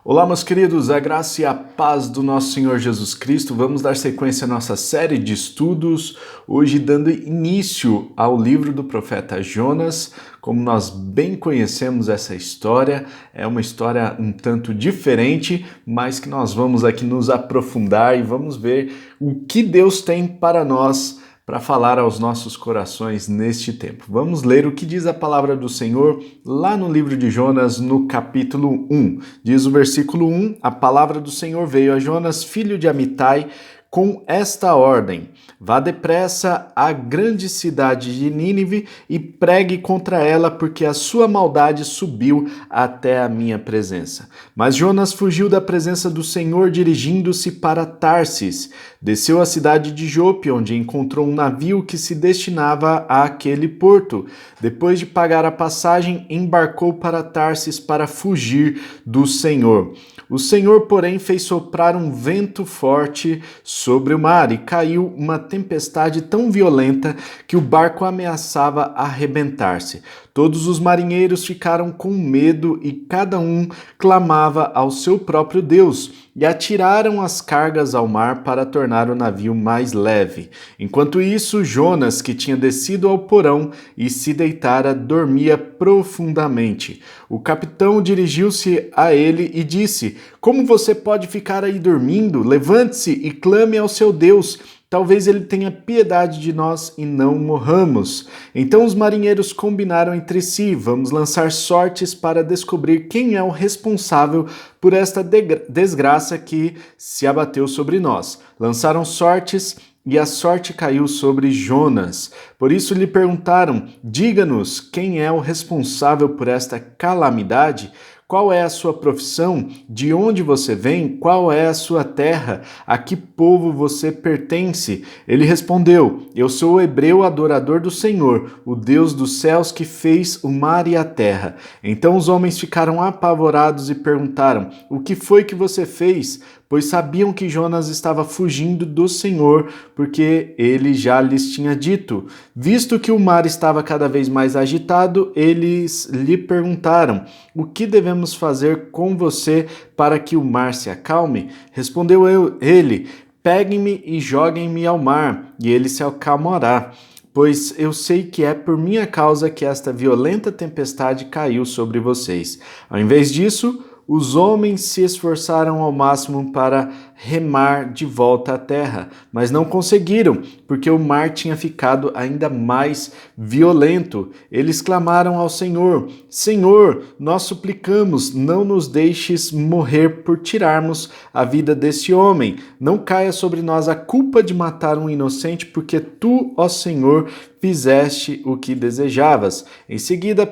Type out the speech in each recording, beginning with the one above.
Olá, meus queridos, a graça e a paz do nosso Senhor Jesus Cristo. Vamos dar sequência à nossa série de estudos, hoje dando início ao livro do profeta Jonas. Como nós bem conhecemos essa história, é uma história um tanto diferente, mas que nós vamos aqui nos aprofundar e vamos ver o que Deus tem para nós para falar aos nossos corações neste tempo. Vamos ler o que diz a palavra do Senhor lá no livro de Jonas, no capítulo 1. Diz o versículo 1, a palavra do Senhor veio a Jonas, filho de Amitai, com esta ordem: vá depressa à grande cidade de Nínive e pregue contra ela, porque a sua maldade subiu até a minha presença. Mas Jonas fugiu da presença do Senhor, dirigindo-se para Tarsis. Desceu à cidade de Jope, onde encontrou um navio que se destinava àquele porto. Depois de pagar a passagem, embarcou para Tarsis para fugir do Senhor. O Senhor, porém, fez soprar um vento forte sobre o mar e caiu uma tempestade tão violenta que o barco ameaçava arrebentar-se. Todos os marinheiros ficaram com medo e cada um clamava ao seu próprio Deus, e atiraram as cargas ao mar para tornar o navio mais leve. Enquanto isso, Jonas, que tinha descido ao porão e se deitara, dormia profundamente. O capitão dirigiu-se a ele e disse: como você pode ficar aí dormindo? Levante-se e clame ao seu Deus. Talvez ele tenha piedade de nós e não morramos. Então os marinheiros combinaram entre si: vamos lançar sortes para descobrir quem é o responsável por esta desgraça que se abateu sobre nós. Lançaram sortes e a sorte caiu sobre Jonas. Por isso lhe perguntaram: diga-nos, quem é o responsável por esta calamidade? Qual é a sua profissão? De onde você vem? Qual é a sua terra? A que povo você pertence? Ele respondeu: eu sou o hebreu adorador do Senhor, o Deus dos céus que fez o mar e a terra. Então os homens ficaram apavorados e perguntaram: o que foi que você fez? Pois sabiam que Jonas estava fugindo do Senhor, porque ele já lhes tinha dito. Visto que o mar estava cada vez mais agitado, eles lhe perguntaram: o que devemos fazer com você para que o mar se acalme? Respondeu ele: peguem-me e joguem-me ao mar, e ele se acalmará. Pois eu sei que é por minha causa que esta violenta tempestade caiu sobre vocês. Ao invés disso, os homens se esforçaram ao máximo para remar de volta à terra, mas não conseguiram, porque o mar tinha ficado ainda mais violento. Eles clamaram ao Senhor: Senhor, nós suplicamos, não nos deixes morrer por tirarmos a vida desse homem. Não caia sobre nós a culpa de matar um inocente, porque tu, ó Senhor, fizeste o que desejavas. Em seguida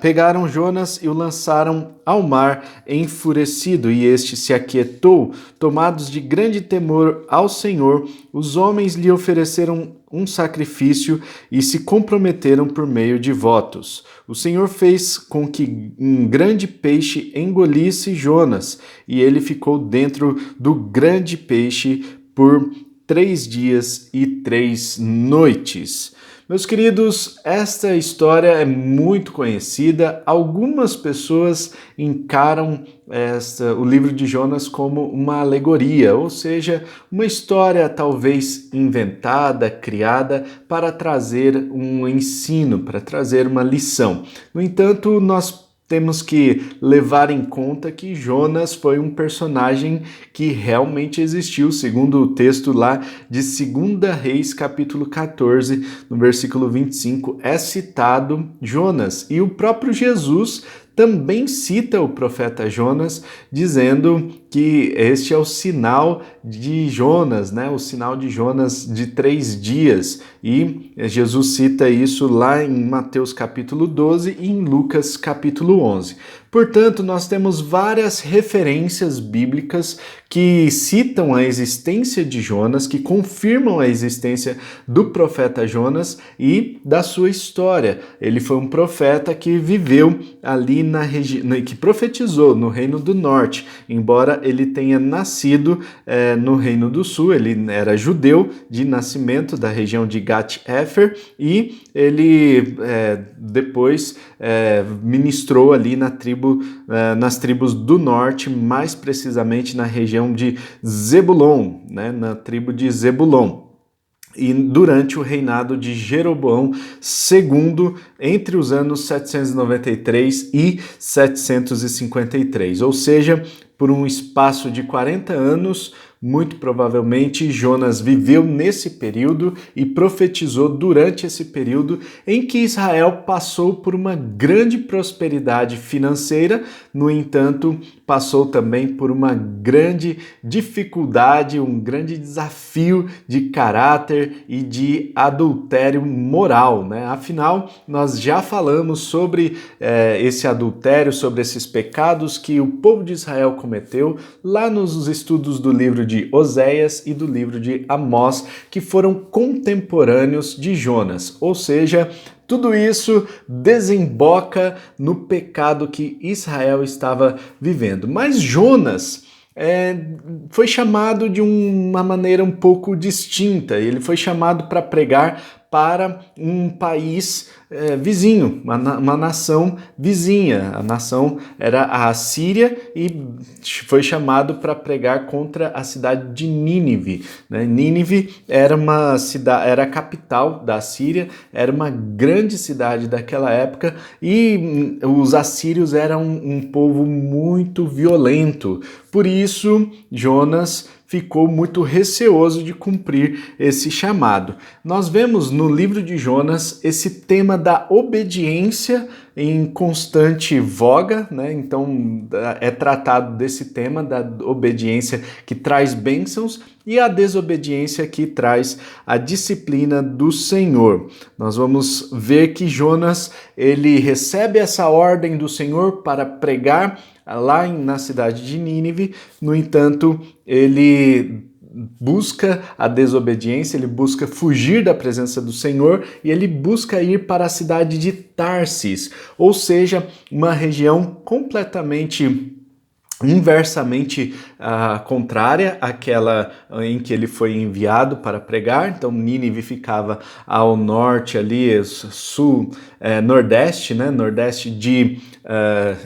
pegaram Jonas e o lançaram ao mar enfurecido, e este se aquietou. Tomados de grande temor ao Senhor, os homens lhe ofereceram um sacrifício e se comprometeram por meio de votos. O Senhor fez com que um grande peixe engolisse Jonas, e ele ficou dentro do grande peixe por 3 dias e 3 noites. Meus queridos, esta história é muito conhecida. Algumas pessoas encaram o livro de Jonas como uma alegoria, ou seja, uma história talvez inventada, criada para trazer um ensino, para trazer uma lição. No entanto, nós temos que levar em conta que Jonas foi um personagem que realmente existiu, segundo o texto lá de 2 Reis, capítulo 14, no versículo 25, é citado Jonas. E o próprio Jesus também cita o profeta Jonas, dizendo que este é o sinal de Jonas, né? O sinal de Jonas de 3 dias. E Jesus cita isso lá em Mateus capítulo 12 e em Lucas capítulo 11. Portanto, nós temos várias referências bíblicas que citam a existência de Jonas, que confirmam a existência do profeta Jonas e da sua história. Ele foi um profeta que viveu ali que profetizou no Reino do Norte, embora ele tenha nascido no Reino do Sul. Ele era judeu de nascimento da região de Gat-Hefer e ele depois ministrou ali nas tribos do norte, mais precisamente na região de Zebulon, né, na tribo de Zebulon. E durante o reinado de Jeroboão II, entre os anos 793 e 753, ou seja, por um espaço de 40 anos, muito provavelmente Jonas viveu nesse período e profetizou durante esse período em que Israel passou por uma grande prosperidade financeira, no entanto, passou também por uma grande dificuldade, um grande desafio de caráter e de adultério moral, né? Afinal, nós já falamos sobre esse adultério, sobre esses pecados que o povo de Israel cometeu lá nos estudos do livro de Oséias e do livro de Amós, que foram contemporâneos de Jonas, ou seja, tudo isso desemboca no pecado que Israel estava vivendo. Mas Jonas foi chamado de uma maneira um pouco distinta. Ele foi chamado para pregar para um país vizinho, uma nação vizinha. A nação era a Assíria e foi chamado para pregar contra a cidade de Nínive, né? Nínive era uma cidade, era a capital da Assíria, era uma grande cidade daquela época e os assírios eram um povo muito violento. Por isso, Jonas ficou muito receoso de cumprir esse chamado. Nós vemos no livro de Jonas esse tema da obediência em constante voga, né? Então é tratado desse tema da obediência que traz bênçãos e a desobediência que traz a disciplina do Senhor. Nós vamos ver que Jonas, ele recebe essa ordem do Senhor para pregar lá na cidade de Nínive. No entanto, ele busca a desobediência, ele busca fugir da presença do Senhor e ele busca ir para a cidade de Tarsis, ou seja, uma região completamente inversamente contrária àquela em que ele foi enviado para pregar. Então Nínive ficava ao norte ali, sul, nordeste, né? Nordeste de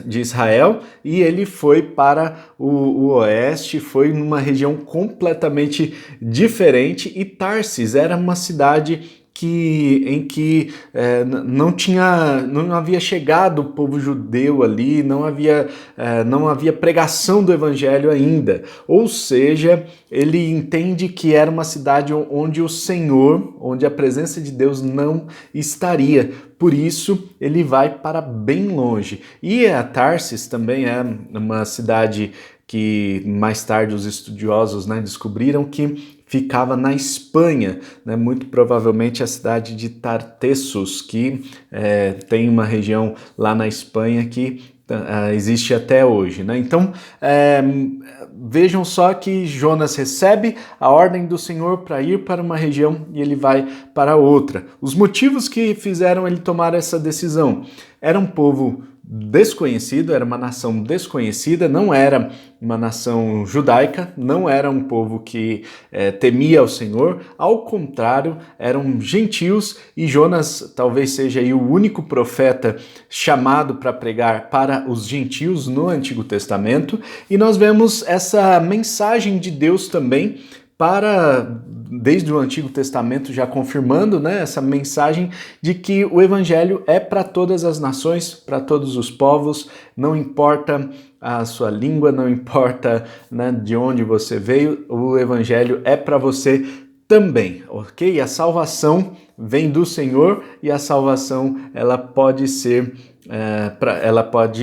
Israel, e ele foi para o oeste, foi numa região completamente diferente, e Tarsis era uma cidade em que não havia chegado o povo judeu ali, não havia pregação do evangelho ainda. Ou seja, ele entende que era uma cidade onde o Senhor, onde a presença de Deus não estaria. Por isso, ele vai para bem longe. E a Tarsis também é uma cidade que mais tarde os estudiosos, né, descobriram que ficava na Espanha, né, muito provavelmente a cidade de Tartessos, que tem uma região lá na Espanha que existe até hoje, né? Então, vejam só que Jonas recebe a ordem do Senhor para ir para uma região e ele vai para outra. Os motivos que fizeram ele tomar essa decisão: era um povo desconhecido, era uma nação desconhecida, não era uma nação judaica, não era um povo que temia ao Senhor, ao contrário, eram gentios, e Jonas talvez seja aí o único profeta chamado para pregar para os gentios no Antigo Testamento, e nós vemos essa mensagem de Deus também desde o Antigo Testamento, já confirmando, né, essa mensagem de que o Evangelho é para todas as nações, para todos os povos, não importa a sua língua, não importa, né, de onde você veio, o Evangelho é para você também, ok? A salvação vem do Senhor e a salvação ela pode ser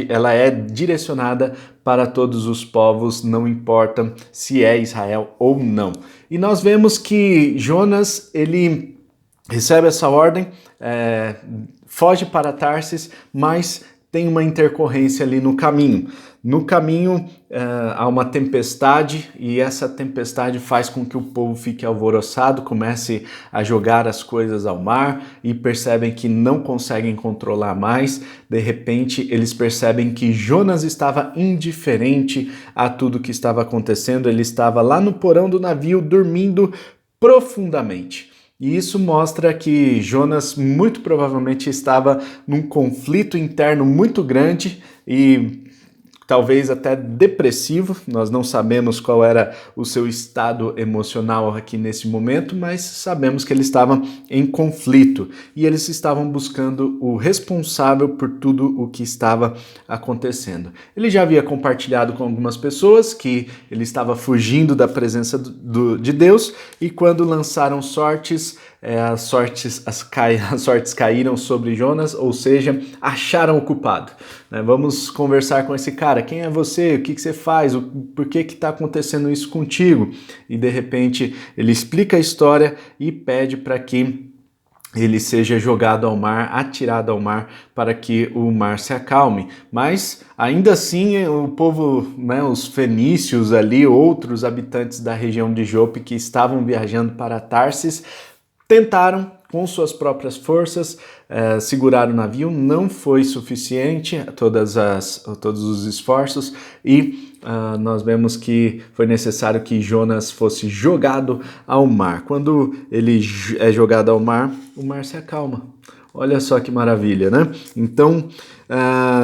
ela é direcionada para todos os povos, não importa se é Israel ou não. E nós vemos que Jonas, ele recebe essa ordem, foge para Tarsis, mas tem uma intercorrência ali no caminho. No caminho há uma tempestade e essa tempestade faz com que o povo fique alvoroçado, comece a jogar as coisas ao mar e percebem que não conseguem controlar mais. De repente, eles percebem que Jonas estava indiferente a tudo que estava acontecendo. Ele estava lá no porão do navio dormindo profundamente. E isso mostra que Jonas muito provavelmente estava num conflito interno muito grande e talvez até depressivo. Nós não sabemos qual era o seu estado emocional aqui nesse momento, mas sabemos que ele estava em conflito e eles estavam buscando o responsável por tudo o que estava acontecendo. Ele já havia compartilhado com algumas pessoas que ele estava fugindo da presença de Deus e quando lançaram sortes, as sortes caíram sobre Jonas, ou seja, acharam o culpado. Vamos conversar com esse cara. Quem é você? O que você faz? Por que está acontecendo isso contigo? E de repente ele explica a história e pede para que ele seja jogado ao mar, atirado ao mar, para que o mar se acalme. Mas, ainda assim, o povo, os fenícios ali, outros habitantes da região de Jope que estavam viajando para Tarsis, tentaram, com suas próprias forças, segurar o navio. Não foi suficiente todos os esforços e nós vemos que foi necessário que Jonas fosse jogado ao mar. Quando ele é jogado ao mar, o mar se acalma. Olha só que maravilha, né? Então,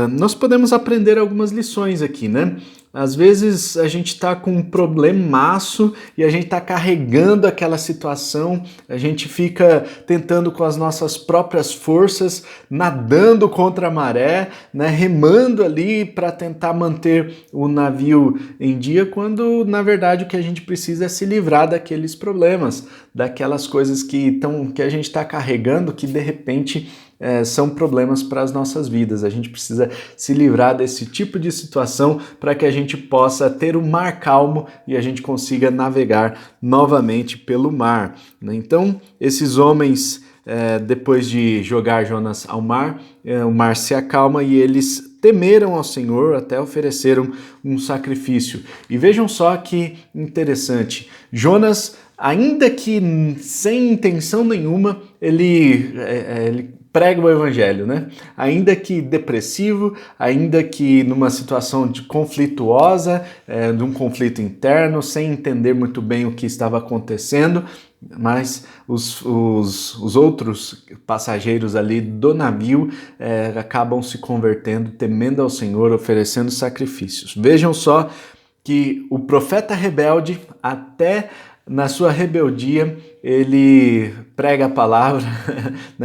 nós podemos aprender algumas lições aqui, né? Às vezes a gente está com um problemaço e a gente está carregando aquela situação, a gente fica tentando com as nossas próprias forças, nadando contra a maré, remando ali para tentar manter o navio em dia, quando na verdade o que a gente precisa é se livrar daqueles problemas, daquelas coisas que a gente está carregando que de repente são problemas para as nossas vidas. A gente precisa se livrar desse tipo de situação para que a gente possa ter o mar calmo e a gente consiga navegar novamente pelo mar. Então, esses homens, depois de jogar Jonas ao mar, o mar se acalma e eles temeram ao Senhor, até ofereceram um sacrifício. E vejam só que interessante, Jonas, ainda que sem intenção nenhuma, ele prega o evangelho, né? Ainda que depressivo, ainda que numa situação conflituosa, de um conflito interno, sem entender muito bem o que estava acontecendo, mas os outros passageiros ali do navio acabam se convertendo, temendo ao Senhor, oferecendo sacrifícios. Vejam só que o profeta rebelde, até na sua rebeldia, ele prega a palavra,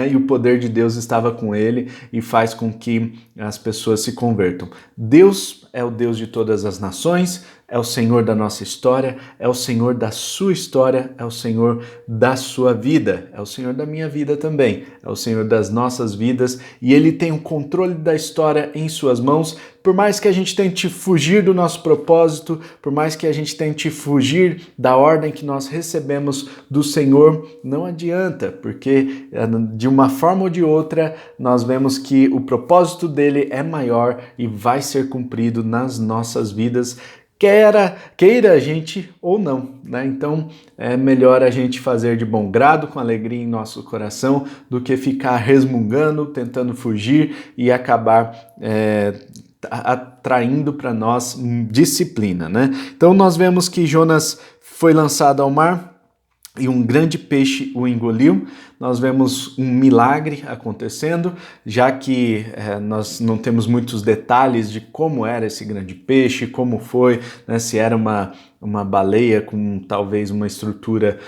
e o poder de Deus estava com ele e faz com que as pessoas se convertam. Deus é o Deus de todas as nações, é o Senhor da nossa história, é o Senhor da sua história, é o Senhor da sua vida, é o Senhor da minha vida também, é o Senhor das nossas vidas e Ele tem o controle da história em suas mãos. Por mais que a gente tente fugir do nosso propósito, por mais que a gente tente fugir da ordem que nós recebemos do Senhor, não adianta, porque de uma forma ou de outra nós vemos que o propósito dele é maior e vai ser cumprido nas nossas vidas, queira a gente ou não, Então é melhor a gente fazer de bom grado, com alegria em nosso coração, do que ficar resmungando, tentando fugir e acabar atraindo para nós disciplina, Então nós vemos que Jonas foi lançado ao mar e um grande peixe o engoliu. Nós vemos um milagre acontecendo, já que nós não temos muitos detalhes de como era esse grande peixe, como foi, se era uma baleia com talvez uma estrutura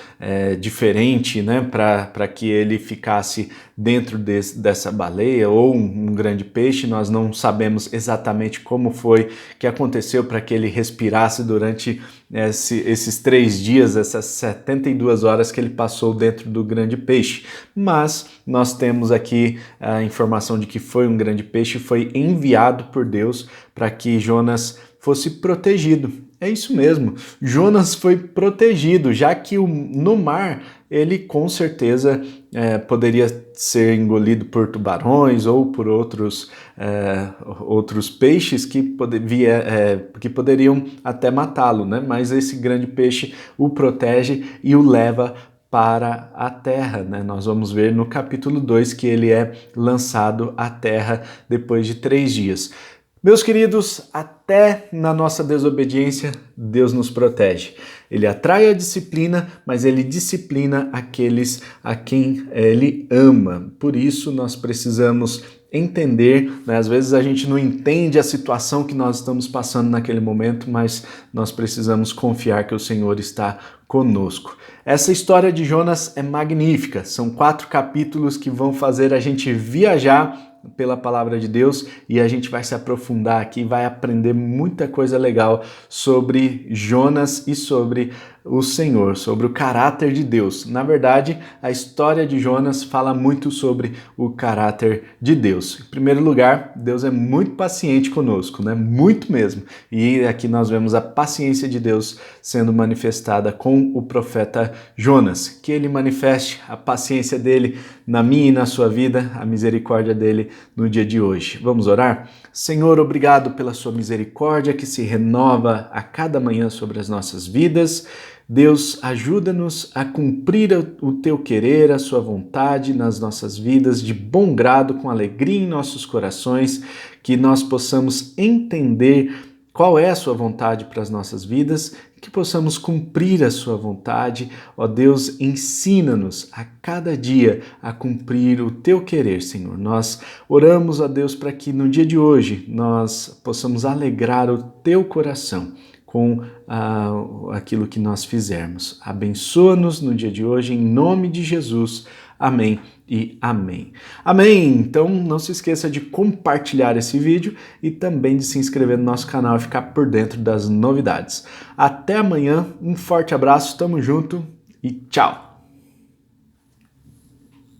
diferente, para que ele ficasse dentro dessa baleia, ou um grande peixe. Nós não sabemos exatamente como foi que aconteceu para que ele respirasse durante esses 3 dias, essas 72 horas que ele passou dentro do grande peixe. Mas nós temos aqui a informação de que foi um grande peixe, foi enviado por Deus para que Jonas fosse protegido. É isso mesmo, Jonas foi protegido, já que no mar ele com certeza poderia ser engolido por tubarões ou por outros peixes que poderiam até matá-lo, né? Mas esse grande peixe o protege e o leva para a terra, né? Nós vamos ver no capítulo 2 que ele é lançado à terra depois de 3 dias. Meus queridos, até na nossa desobediência, Deus nos protege. Ele atrai a disciplina, mas ele disciplina aqueles a quem ele ama. Por isso, nós precisamos entender, né? Às vezes a gente não entende a situação que nós estamos passando naquele momento, mas nós precisamos confiar que o Senhor está conosco. Essa história de Jonas é magnífica. São 4 capítulos que vão fazer a gente viajar pela palavra de Deus e a gente vai se aprofundar aqui, vai aprender muita coisa legal sobre Jonas e sobre o Senhor, sobre o caráter de Deus. Na verdade, a história de Jonas fala muito sobre o caráter de Deus. Em primeiro lugar, Deus é muito paciente conosco, né? Muito mesmo. E aqui nós vemos a paciência de Deus sendo manifestada com o profeta Jonas. Que ele manifeste a paciência dele na minha e na sua vida, a misericórdia dele no dia de hoje. Vamos orar? Senhor, obrigado pela sua misericórdia que se renova a cada manhã sobre as nossas vidas. Deus, ajuda-nos a cumprir o teu querer, a sua vontade nas nossas vidas, de bom grado, com alegria em nossos corações, que nós possamos entender qual é a sua vontade para as nossas vidas, que possamos cumprir a sua vontade. Ó Deus, ensina-nos a cada dia a cumprir o teu querer, Senhor. Nós oramos a Deus para que no dia de hoje nós possamos alegrar o teu coração com aquilo que nós fizermos. Abençoa-nos no dia de hoje, em nome de Jesus. Amém e amém. Amém! Então não se esqueça de compartilhar esse vídeo e também de se inscrever no nosso canal e ficar por dentro das novidades. Até amanhã, um forte abraço, tamo junto e tchau!